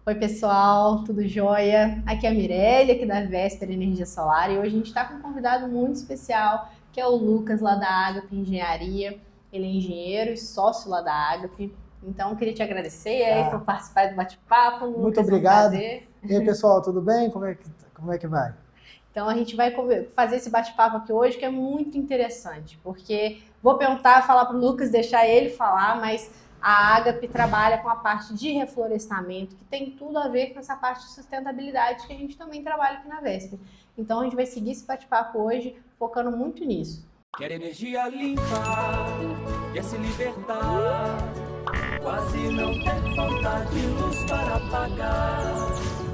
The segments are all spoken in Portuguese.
Oi, pessoal, tudo jóia? Aqui é a Mirelle, aqui da Vesper Energia Solar, e hoje a gente está com um convidado muito especial, que é o Lucas, lá da Agape Engenharia. Ele é engenheiro e sócio lá da Agape. Então, eu queria te agradecer aí por participar do bate-papo. Muito Lucas, é um obrigado. prazer. E aí, pessoal, tudo bem? Como é que vai? Então, a gente vai fazer esse bate-papo aqui hoje, que é muito interessante, porque vou falar para o Lucas, deixar ele falar, mas a Agape trabalha com a parte de reflorestamento, que tem tudo a ver com essa parte de sustentabilidade que a gente também trabalha aqui na Vesper. Então, a gente vai seguir esse bate-papo hoje, focando muito nisso. Quer energia limpa, quer se libertar, quase não tem falta de luz para apagar.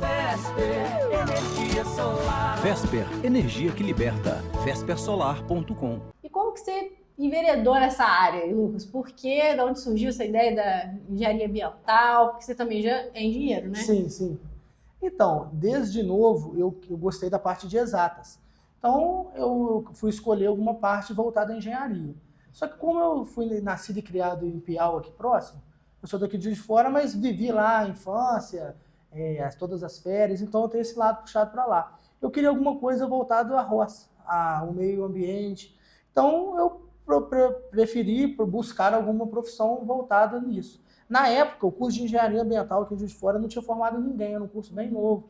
Vesper Energia Solar. Vesper, energia que liberta. vespersolar.com. E como que você enveredou nessa área, Lucas? Por quê? De onde surgiu essa ideia da engenharia ambiental? Porque você também já é engenheiro, né? Sim, sim. Então, desde novo, eu gostei da parte de exatas. Então, eu fui escolher alguma parte voltada à engenharia. Só que como eu fui nascido e criado em Piau, aqui próximo, eu sou daqui de Juiz de Fora, mas vivi lá a infância, todas as férias, então eu tenho esse lado puxado para lá. Eu queria alguma coisa voltada à roça, ao meio ambiente. Então, eu preferi buscar alguma profissão voltada nisso. Na época, o curso de engenharia ambiental aqui em Juiz de Fora não tinha formado ninguém, era um curso bem novo.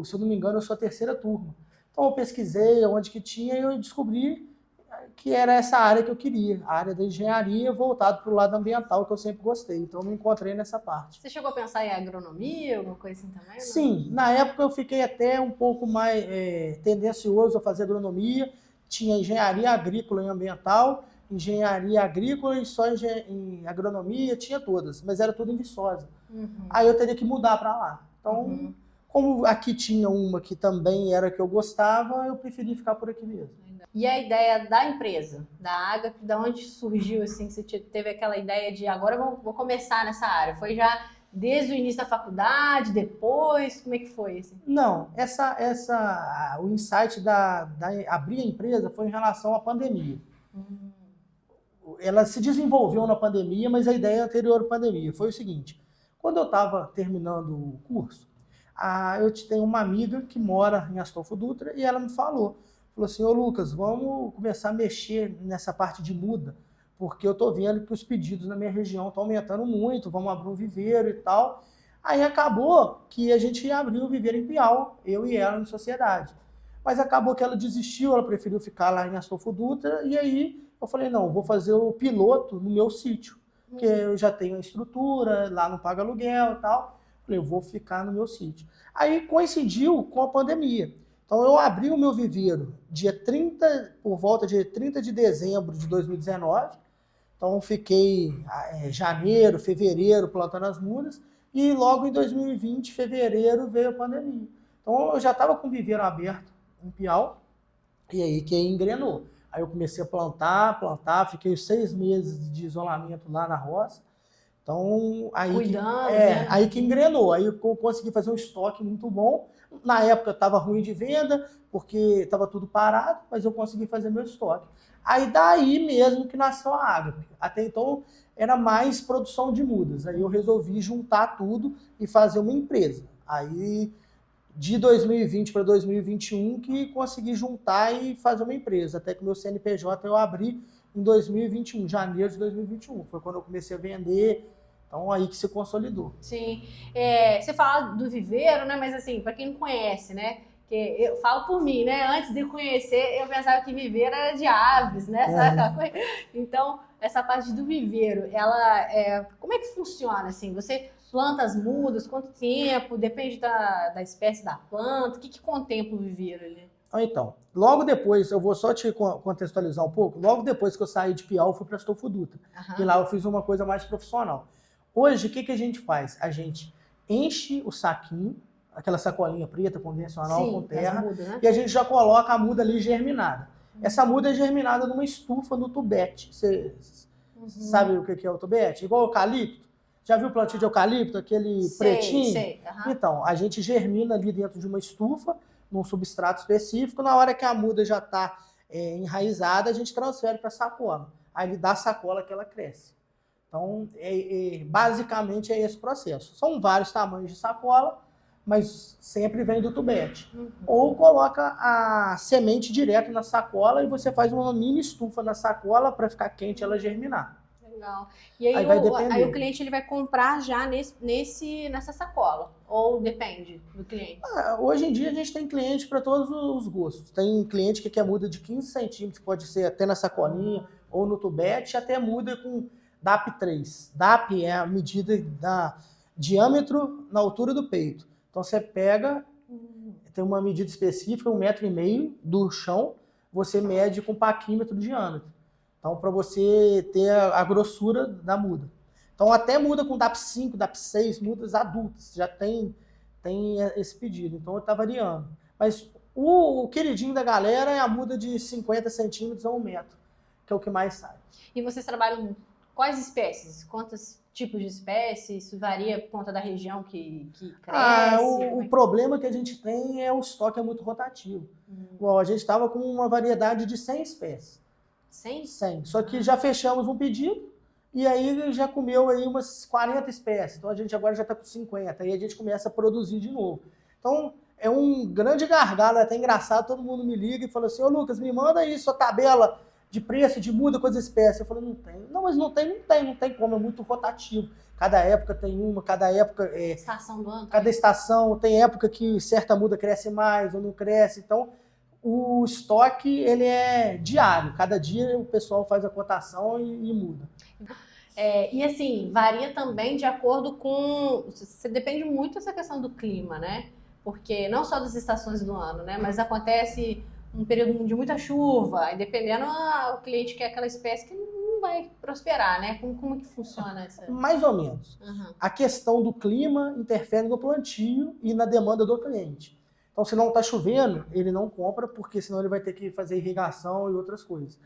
Se eu não me engano, eu sou a terceira turma. Então, eu pesquisei onde que tinha e eu descobri que era essa área que eu queria, a área da engenharia voltada para o lado ambiental, que eu sempre gostei. Então, eu me encontrei nessa parte. Você chegou a pensar em agronomia, alguma coisa assim também? Sim, na época eu fiquei até um pouco mais tendencioso a fazer agronomia. Tinha engenharia agrícola e ambiental, engenharia agrícola e só em agronomia, tinha todas, mas era tudo em Viçosa. Aí eu teria que mudar para lá. Então, como aqui tinha uma que também era que eu gostava, eu preferi ficar por aqui mesmo. E a ideia da empresa, da Agape, da onde surgiu, assim, que você teve aquela ideia de agora eu vou começar nessa área? Foi já desde o início da faculdade, depois? Como é que foi? Assim? Não, o insight da abrir a empresa foi em relação à pandemia. Ela se desenvolveu na pandemia, mas a ideia anterior à pandemia foi o seguinte: quando eu estava terminando o curso, eu tenho uma amiga que mora em Astolfo Dutra e ela me falou assim: ô Lucas, vamos começar a mexer nessa parte de muda, porque eu estou vendo que os pedidos na minha região estão aumentando muito, vamos abrir um viveiro e tal. Aí acabou que a gente abriu o viveiro em Piau, eu e ela em sociedade. Mas acabou que ela desistiu, ela preferiu ficar lá em Astolfo Dutra, e aí eu falei: não, vou fazer o piloto no meu sítio, porque eu já tenho a estrutura, lá não paga aluguel e tal. Falei: eu vou ficar no meu sítio. Aí coincidiu com a pandemia. Então eu abri o meu viveiro por volta de 30 de dezembro de 2019. Então fiquei janeiro, fevereiro plantando as mudas, e logo em 2020, fevereiro, veio a pandemia. Então eu já estava com o viveiro aberto em Piau, e aí que engrenou. Aí eu comecei a plantar, fiquei 6 meses de isolamento lá na roça. Então, aí que engrenou. Aí eu consegui fazer um estoque muito bom. Na época estava ruim de venda, porque estava tudo parado, mas eu consegui fazer meu estoque. Aí daí mesmo que nasceu a Agape. Até então era mais produção de mudas. Aí eu resolvi juntar tudo e fazer uma empresa. Aí de 2020 para 2021 que consegui juntar e fazer uma empresa. Até que meu CNPJ eu abri em 2021, janeiro de 2021. Foi quando eu comecei a vender. Então, aí que se consolidou. Sim. Você fala do viveiro, né? Mas assim, para quem não conhece, né? Que eu falo por mim, né? Antes de conhecer, eu pensava que viveiro era de aves, né? Então, essa parte do viveiro, como é que funciona, assim? Você planta as mudas, quanto tempo? Depende da espécie da planta? O que contempla o viveiro ali? Então, logo depois, eu vou só te contextualizar um pouco, logo depois que eu saí de Piau, eu fui para Astolfo Dutra. E lá eu fiz uma coisa mais profissional. Hoje, o que a gente faz? A gente enche o saquinho, aquela sacolinha preta convencional com terra, mudas, né? E a gente já coloca a muda ali germinada. Essa muda é germinada numa estufa no tubete. Você sabe o que é o tubete? Igual o eucalipto. Já viu o plantio de eucalipto, aquele pretinho? Sei. Então, a gente germina ali dentro de uma estufa, num substrato específico. Na hora que a muda já está enraizada, a gente transfere para a sacola. Aí ele dá a sacola que ela cresce. Então, basicamente é esse processo. São vários tamanhos de sacola, mas sempre vem do tubete. Ou coloca a semente direto na sacola e você faz uma mini estufa na sacola para ficar quente e ela germinar. Legal. E aí, Aí o cliente ele vai comprar já nessa sacola? Ou depende do cliente? Hoje em dia a gente tem cliente para todos os gostos. Tem cliente que quer muda de 15 centímetros, pode ser até na sacolinha ou no tubete, até muda com DAP 3. DAP é a medida da diâmetro na altura do peito. Então você pega, tem uma medida específica, 1,5 m do chão, você mede com paquímetro de diâmetro. Então, para você ter a grossura da muda. Então, até muda com DAP 5, DAP 6, mudas adultas, já tem esse pedido. Então, está variando. Mas o queridinho da galera é a muda de 50 centímetros a 1 metro, que é o que mais sai. E vocês trabalham com quais espécies? Quantos tipos de espécies? Isso varia por conta da região que cresce? O problema que a gente tem é o estoque é muito rotativo. Bom, a gente estava com uma variedade de 100 espécies. 100. Só que já fechamos um pedido e aí já comeu aí umas 40 espécies. Então a gente agora já está com 50. Aí a gente começa a produzir de novo. Então é um grande gargalo, é até engraçado. Todo mundo me liga e fala assim: ô Lucas, me manda aí sua tabela de preço, de muda com as espécies. Eu falei: não tem. Não, mas não tem como, é muito rotativo. Cada época tem uma, cada época estação do ano. Cada estação tem época que certa muda cresce mais ou não cresce. Então o estoque ele é diário, cada dia o pessoal faz a cotação e muda. E assim, varia também de acordo com... Você depende muito dessa questão do clima, né? Porque não só das estações do ano, né? Mas acontece um período de muita chuva, e dependendo, o cliente quer aquela espécie que não vai prosperar, né? Como que funciona essa... Mais ou menos. A questão do clima interfere no plantio e na demanda do cliente. Então, se não está chovendo, ele não compra, porque senão ele vai ter que fazer irrigação e outras coisas.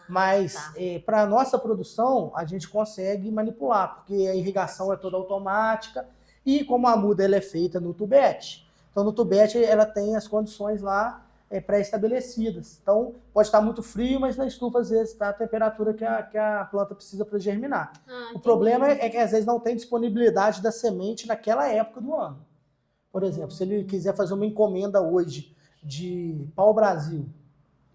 Mas, para a nossa produção, a gente consegue manipular, porque a irrigação é toda automática e como a muda ela é feita no tubete, então no tubete ela tem as condições lá pré-estabelecidas. Então, pode estar muito frio, mas na estufa, às vezes, está a temperatura que a planta precisa para germinar. O problema é que, às vezes, não tem disponibilidade da semente naquela época do ano. Por exemplo, se ele quiser fazer uma encomenda hoje de pau-brasil,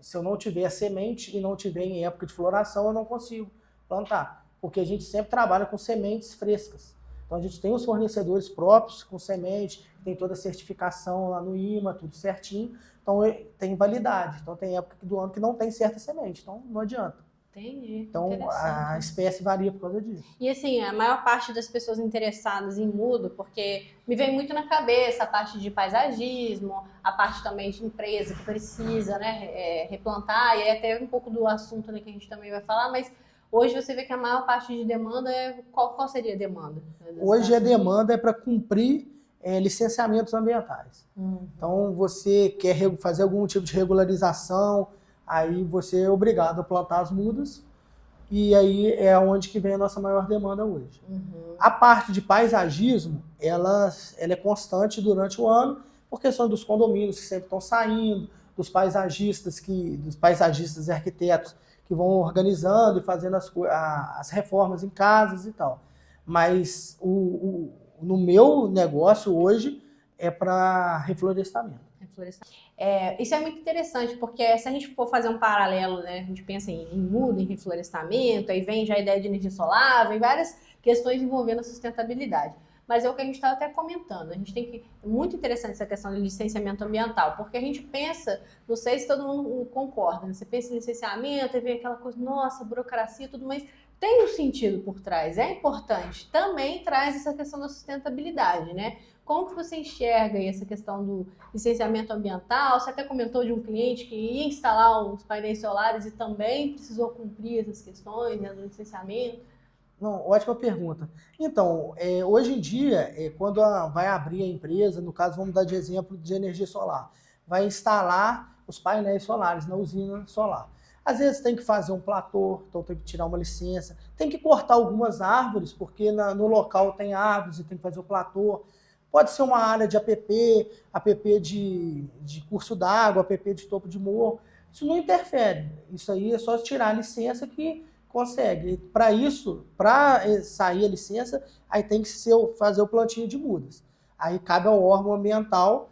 se eu não tiver semente e não tiver em época de floração, eu não consigo plantar. Porque a gente sempre trabalha com sementes frescas. Então a gente tem os fornecedores próprios com semente, tem toda a certificação lá no IMA, tudo certinho. Então tem validade. Então tem época do ano que não tem certa semente, então não adianta. Entendi. Então a espécie varia por causa disso. E assim, a maior parte das pessoas interessadas em mudo, porque me vem muito na cabeça a parte de paisagismo, a parte também de empresa que precisa, né, replantar, e aí até um pouco do assunto, né, que a gente também vai falar, mas hoje você vê que a maior parte de demanda qual seria a demanda? Hoje a demanda é para cumprir licenciamentos ambientais. Então você quer fazer algum tipo de regularização, aí você é obrigado a plantar as mudas e aí é onde que vem a nossa maior demanda hoje. A parte de paisagismo, ela é constante durante o ano, por questão dos condomínios que sempre estão saindo, dos paisagistas e arquitetos que vão organizando e fazendo as reformas em casas e tal. Mas no meu negócio hoje é para reflorestamento. Isso é muito interessante, porque se a gente for fazer um paralelo, né, a gente pensa em muda, em reflorestamento, aí vem já a ideia de energia solar, vem várias questões envolvendo a sustentabilidade. Mas é o que a gente estava até comentando, a gente tem que... É muito interessante essa questão de licenciamento ambiental, porque a gente pensa, não sei se todo mundo concorda, né? Você pensa em licenciamento, aí vem aquela coisa, nossa, burocracia e tudo, mas tem um sentido por trás, é importante. Também traz essa questão da sustentabilidade, né? Como que você enxerga aí essa questão do licenciamento ambiental? Você até comentou de um cliente que ia instalar os painéis solares e também precisou cumprir essas questões, né, do licenciamento. Não, ótima pergunta. Então, hoje em dia, quando vai abrir a empresa, no caso, vamos dar de exemplo de energia solar, vai instalar os painéis solares na usina solar. Às vezes tem que fazer um platô, então tem que tirar uma licença, tem que cortar algumas árvores, porque no local tem árvores e tem que fazer o platô. Pode ser uma área de APP de curso d'água, APP de topo de morro. Isso não interfere. Isso aí é só tirar a licença que Consegue. Para isso, para sair a licença, aí tem que fazer o plantio de mudas. Aí cabe ao órgão ambiental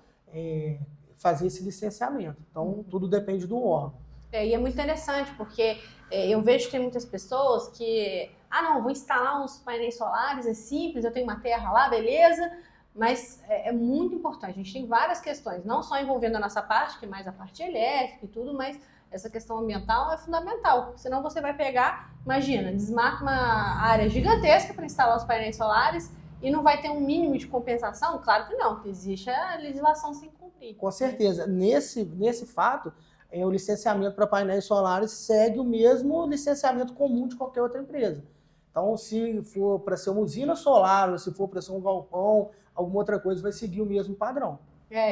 fazer esse licenciamento. Então, tudo depende do órgão. E é muito interessante, porque eu vejo que tem muitas pessoas que, não, vou instalar uns painéis solares, é simples, eu tenho uma terra lá, beleza, mas é muito importante. A gente tem várias questões, não só envolvendo a nossa parte, que é mais a parte elétrica e tudo, mas essa questão ambiental é fundamental. Senão você vai pegar, imagina, desmata uma área gigantesca para instalar os painéis solares e não vai ter um mínimo de compensação? Claro que não, porque existe a legislação sem cumprir. Com certeza. Nesse fato, o licenciamento para painéis solares segue o mesmo licenciamento comum de qualquer outra empresa. Então, se for para ser uma usina solar, ou se for para ser um galpão, alguma outra coisa, vai seguir o mesmo padrão.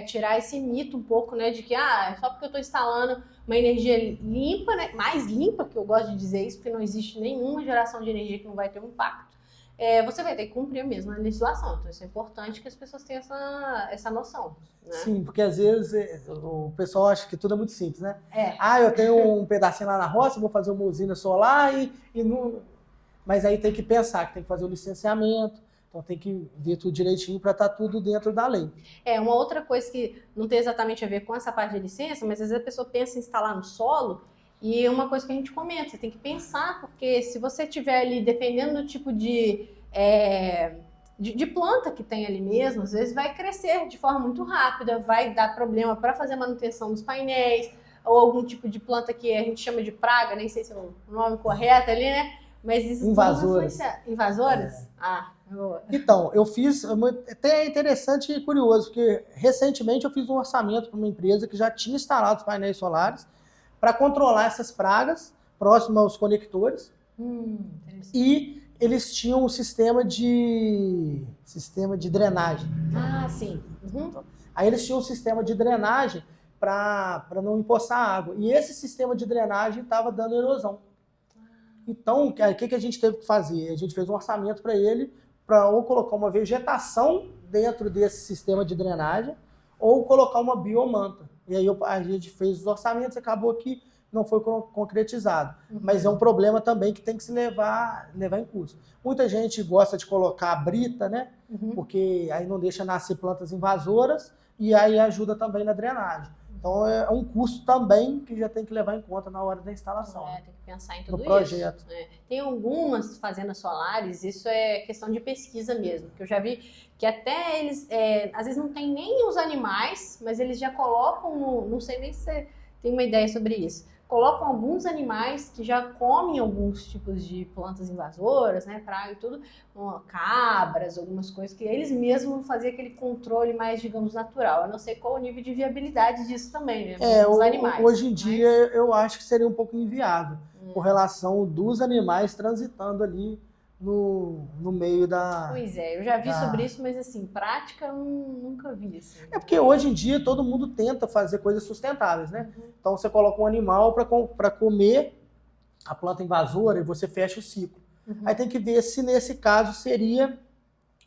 Tirar esse mito um pouco, né, de que só porque eu estou instalando uma energia limpa, né, mais limpa, que eu gosto de dizer isso, porque não existe nenhuma geração de energia que não vai ter um impacto, você vai ter que cumprir mesmo a legislação. Então, isso é importante que as pessoas tenham essa noção. Né? Sim, porque às vezes o pessoal acha que tudo é muito simples, né? Eu tenho um pedacinho lá na roça, vou fazer uma usina solar e não... Mas aí tem que pensar que tem que fazer o licenciamento. Então tem que ver tudo direitinho para estar tudo dentro da lei. Uma outra coisa que não tem exatamente a ver com essa parte de licença, mas às vezes a pessoa pensa em instalar no solo, e é uma coisa que a gente comenta, você tem que pensar, porque se você tiver ali, dependendo do tipo de planta que tem ali mesmo, às vezes vai crescer de forma muito rápida, vai dar problema para fazer a manutenção dos painéis, ou algum tipo de planta que a gente chama de praga, nem sei se é o nome correto ali, né? Mas isso invasoras. Invasoras? Boa. Então, eu fiz, até interessante e curioso, porque recentemente eu fiz um orçamento para uma empresa que já tinha instalado os painéis solares para controlar essas pragas próximo aos conectores. E eles tinham um sistema de drenagem. Sim. Aí eles tinham um sistema de drenagem para não empoçar água. E esse sistema de drenagem estava dando erosão. Então, o que a gente teve que fazer? A gente fez um orçamento para ele, para ou colocar uma vegetação dentro desse sistema de drenagem, ou colocar uma biomanta. E aí a gente fez os orçamentos e acabou que não foi concretizado. Mas é um problema também que tem que se levar em curso. Muita gente gosta de colocar brita, né? Porque aí não deixa nascer plantas invasoras e aí ajuda também na drenagem. Então é um custo também que já tem que levar em conta na hora da instalação. Tem que pensar em tudo no projeto. Isso. Tem algumas fazendas solares, isso é questão de pesquisa mesmo, que eu já vi que até eles, às vezes não tem nem os animais, mas eles já colocam, não sei nem se você tem uma ideia sobre isso, colocam alguns animais que já comem alguns tipos de plantas invasoras, né, praga e tudo, cabras, algumas coisas que eles mesmos vão fazer aquele controle mais, digamos, natural. Eu não sei qual o nível de viabilidade disso também, né, dos animais. Hoje em dia eu acho que seria um pouco inviável, por relação dos animais transitando ali no meio da... Pois eu já vi sobre isso, mas assim, prática eu nunca vi isso. É porque hoje em dia todo mundo tenta fazer coisas sustentáveis, né? Então você coloca um animal para comer a planta invasora e você fecha o ciclo. Aí tem que ver se nesse caso seria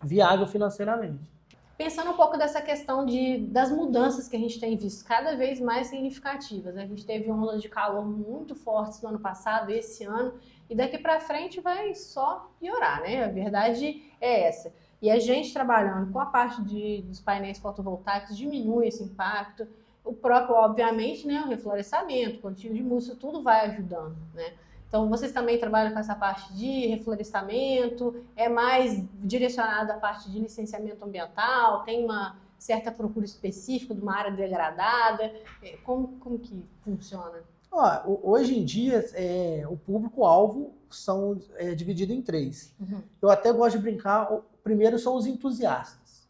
viável financeiramente. Pensando um pouco dessa questão das mudanças que a gente tem visto, cada vez mais significativas. A gente teve ondas de calor muito fortes no ano passado, esse ano, e daqui para frente vai só piorar, né? A verdade é essa. E a gente trabalhando com a parte dos painéis fotovoltaicos diminui esse impacto. O próprio, obviamente, né, o reflorestamento, o plantio de mudas, tudo vai ajudando, né? Então, vocês também trabalham com essa parte de reflorestamento, é mais direcionado à parte de licenciamento ambiental, tem uma certa procura específica de uma área degradada, como que funciona? Hoje em dia, o público-alvo são dividido em 3. Eu até gosto de brincar, o primeiro são os entusiastas.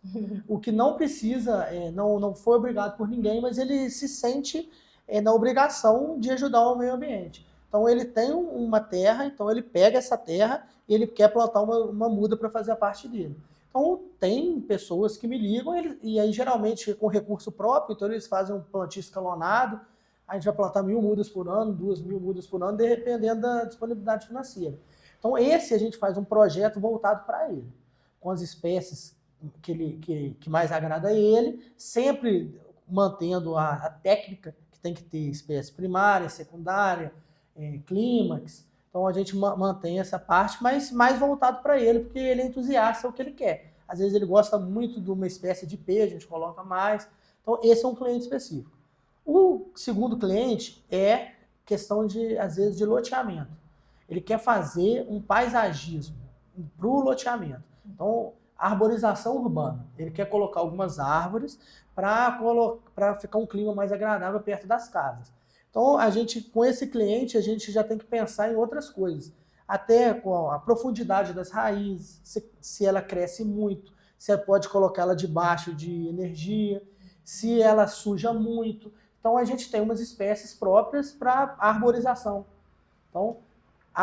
O que não precisa, não foi obrigado por ninguém, mas ele se sente na obrigação de ajudar o meio ambiente. Então ele tem uma terra, então ele pega essa terra e ele quer plantar uma muda para fazer a parte dele. Então tem pessoas que me ligam e aí geralmente com recurso próprio, então eles fazem um plantio escalonado, a gente vai plantar 1.000 mudas por ano, 2.000 mudas por ano, dependendo da disponibilidade financeira. Então esse a gente faz um projeto voltado para ele, com as espécies que mais agrada a ele, sempre mantendo a técnica que tem que ter espécie primária, secundária, clímax. Então a gente mantém essa parte, mas mais voltado para ele, porque ele é entusiasta, é o que ele quer. Às vezes ele gosta muito de uma espécie de IP, a gente coloca mais. Então esse é um cliente específico. O segundo cliente é questão de, às vezes, de loteamento. Ele quer fazer um paisagismo para o loteamento. Então, arborização urbana. Ele quer colocar algumas árvores para ficar um clima mais agradável perto das casas. Então, com esse cliente, a gente já tem que pensar em outras coisas. Até com a profundidade das raízes, se ela cresce muito, se ela pode colocá-la debaixo de energia, se ela suja muito. Então, a gente tem umas espécies próprias para arborização. Então,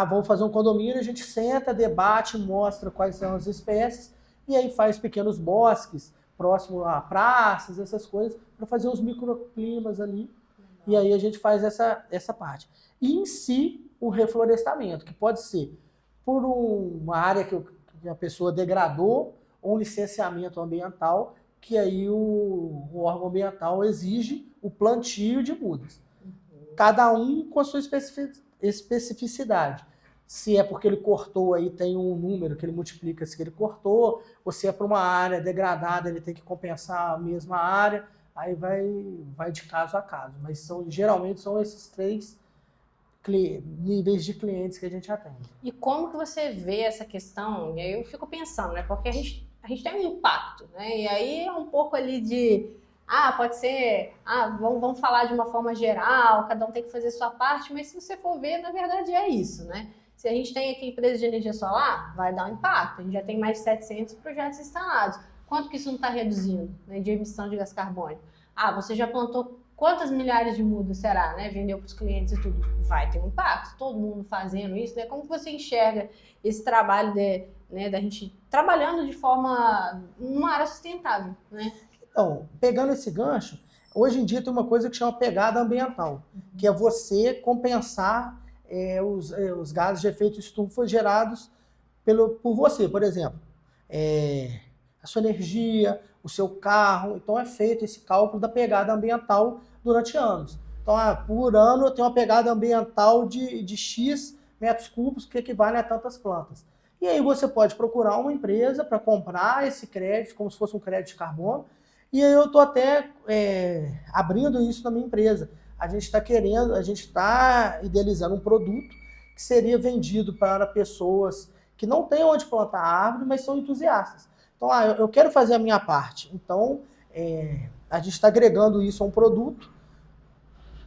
vamos fazer um condomínio, a gente senta, debate, mostra quais são as espécies, e aí faz pequenos bosques próximo a praças, essas coisas, para fazer os microclimas ali. E aí a gente faz essa parte. E em si, o reflorestamento, que pode ser por uma área que a pessoa degradou, ou um licenciamento ambiental, que aí o órgão ambiental exige o plantio de mudas. Cada um com a sua especificidade. Se é porque ele cortou, aí tem um número que ele multiplica se ele cortou, ou se é para uma área degradada, ele tem que compensar a mesma área, aí vai de caso a caso. Mas geralmente são esses 3 níveis de clientes que a gente atende. E como que você vê essa questão? E aí eu fico pensando, né? Porque a gente tem um impacto, né? E aí é um pouco ali de... pode ser... vamos falar de uma forma geral, cada um tem que fazer sua parte, mas se você for ver, na verdade é isso, né? Se a gente tem aqui empresa de energia solar, vai dar um impacto. A gente já tem mais de 700 projetos instalados. Quanto que isso não está reduzindo, né, de emissão de gás carbônico? Você já plantou quantas milhares de mudas, será, né? Vendeu para os clientes e tudo. Vai ter um impacto. Todo mundo fazendo isso, né? Como que você enxerga esse trabalho da gente trabalhando de forma, numa área sustentável, né? Então, pegando esse gancho, hoje em dia tem uma coisa que chama pegada ambiental, que é você compensar os gases de efeito estufa gerados por você, por exemplo. A sua energia, o seu carro. Então é feito esse cálculo da pegada ambiental durante anos. Então, por ano eu tenho uma pegada ambiental de X metros cúbicos, que equivale a tantas plantas. E aí você pode procurar uma empresa para comprar esse crédito, como se fosse um crédito de carbono. E aí eu estou até abrindo isso na minha empresa. A gente está idealizando um produto que seria vendido para pessoas que não têm onde plantar árvore, mas são entusiastas. Então, eu quero fazer a minha parte. Então, a gente está agregando isso a um produto.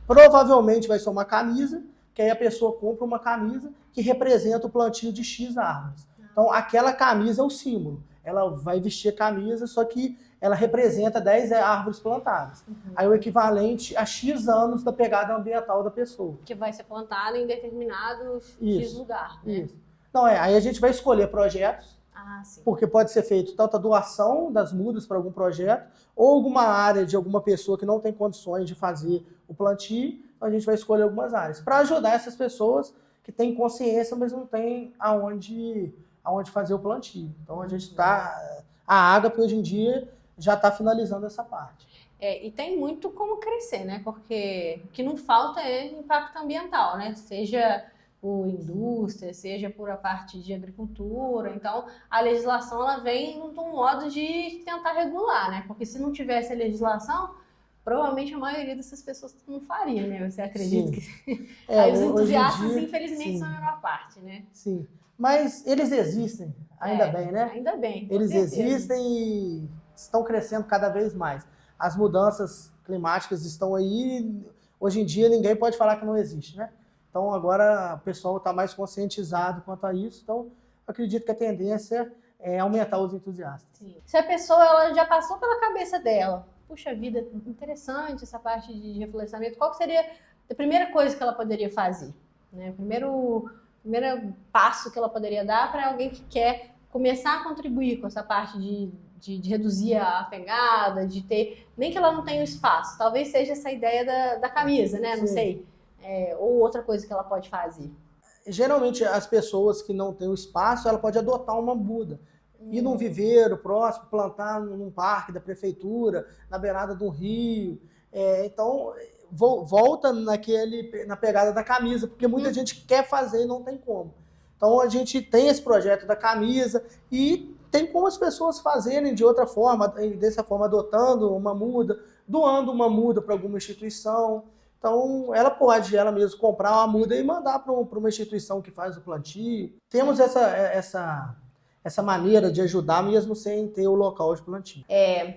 Provavelmente vai ser uma camisa, que aí a pessoa compra uma camisa que representa o plantio de X árvores. Então, aquela camisa é o símbolo. Ela vai vestir a camisa, só que ela representa 10 árvores plantadas. Aí o equivalente a X anos da pegada ambiental da pessoa. Que vai ser plantada em determinado X lugar, né? Isso. Não, aí a gente vai escolher projetos, sim. Porque pode ser feito tanto a doação das mudas para algum projeto, ou alguma área de alguma pessoa que não tem condições de fazer o plantio, então a gente vai escolher algumas áreas, para ajudar essas pessoas que têm consciência, mas não têm aonde fazer o plantio. Então a gente está... A Agape hoje em dia já está finalizando essa parte. E tem muito como crescer, né? Porque o que não falta é impacto ambiental, né? Seja por indústria, seja por a parte de agricultura. Então, a legislação ela vem num modo de tentar regular, né? Porque se não tivesse a legislação, provavelmente a maioria dessas pessoas não faria, né? Você acredita que... Aí os entusiastas, dia, infelizmente, são a menor parte, né? Sim. Mas eles existem, ainda bem, né? Ainda bem. Eles existem e estão crescendo cada vez mais. As mudanças climáticas estão aí. Hoje em dia ninguém pode falar que não existe, né? Então agora o pessoal está mais conscientizado quanto a isso. Então acredito que a tendência é aumentar os entusiastas. Sim. Se a pessoa ela já passou pela cabeça dela, puxa vida, interessante essa parte de reflorestamento, qual que seria a primeira coisa que ela poderia fazer? Né? O primeiro passo que ela poderia dar para alguém que quer começar a contribuir com essa parte de reduzir a pegada, de ter... Nem que ela não tenha o espaço. Talvez seja essa ideia da camisa, né? Não sei. Ou outra coisa que ela pode fazer. Geralmente, as pessoas que não têm o espaço, ela pode adotar uma muda. Ir num viveiro próximo, plantar num parque da prefeitura, na beirada de um rio. Então, volta na pegada da camisa, porque muita gente quer fazer e não tem como. Então a gente tem esse projeto da camisa e tem como as pessoas fazerem de outra forma, dessa forma adotando uma muda, doando uma muda para alguma instituição. Então ela pode, ela mesma, comprar uma muda e mandar para uma instituição que faz o plantio. Temos essa maneira de ajudar mesmo sem ter o local de plantio.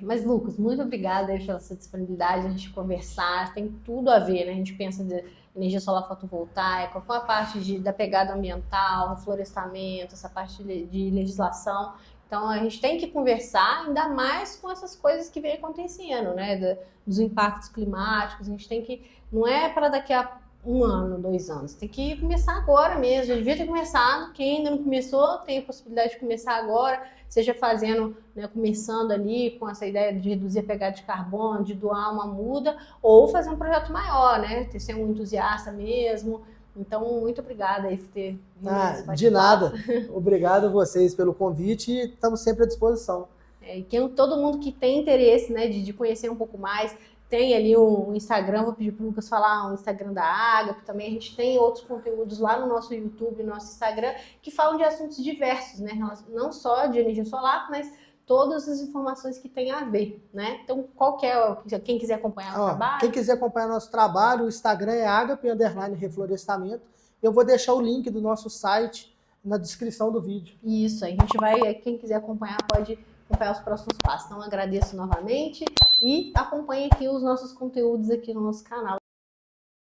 Mas Lucas, muito obrigada aí pela sua disponibilidade, a gente conversar, tem tudo a ver, né? A gente pensa de energia solar fotovoltaica, com a parte da pegada ambiental, reflorestamento, essa parte de legislação. Então a gente tem que conversar, ainda mais com essas coisas que vem acontecendo, né? Dos impactos climáticos, a gente tem que, não é para daqui a 1 ano, 2 anos. Tem que começar agora mesmo. Já devia ter começado. Quem ainda não começou tem a possibilidade de começar agora, seja fazendo, né, começando ali com essa ideia de reduzir a pegada de carbono, de doar uma muda, ou fazer um projeto maior, né? Ser um entusiasta mesmo. Então, muito obrigada aí por ter vindo. De nada. Obrigado a vocês pelo convite e estamos sempre à disposição. E todo mundo que tem interesse, né, de conhecer um pouco mais, tem ali o Instagram, vou pedir para o Lucas falar o Instagram da Agape, também a gente tem outros conteúdos lá no nosso YouTube, no nosso Instagram, que falam de assuntos diversos, né? Não só de energia solar, mas todas as informações que tem a ver, né? Então, quem quiser acompanhar o trabalho? Quem quiser acompanhar nosso trabalho, o Instagram é Agape_reflorestamento. Eu vou deixar o link do nosso site na descrição do vídeo. Isso, aí a gente vai, quem quiser acompanhar pode acompanhar os próximos passos. Então, agradeço novamente e acompanhe aqui os nossos conteúdos aqui no nosso canal.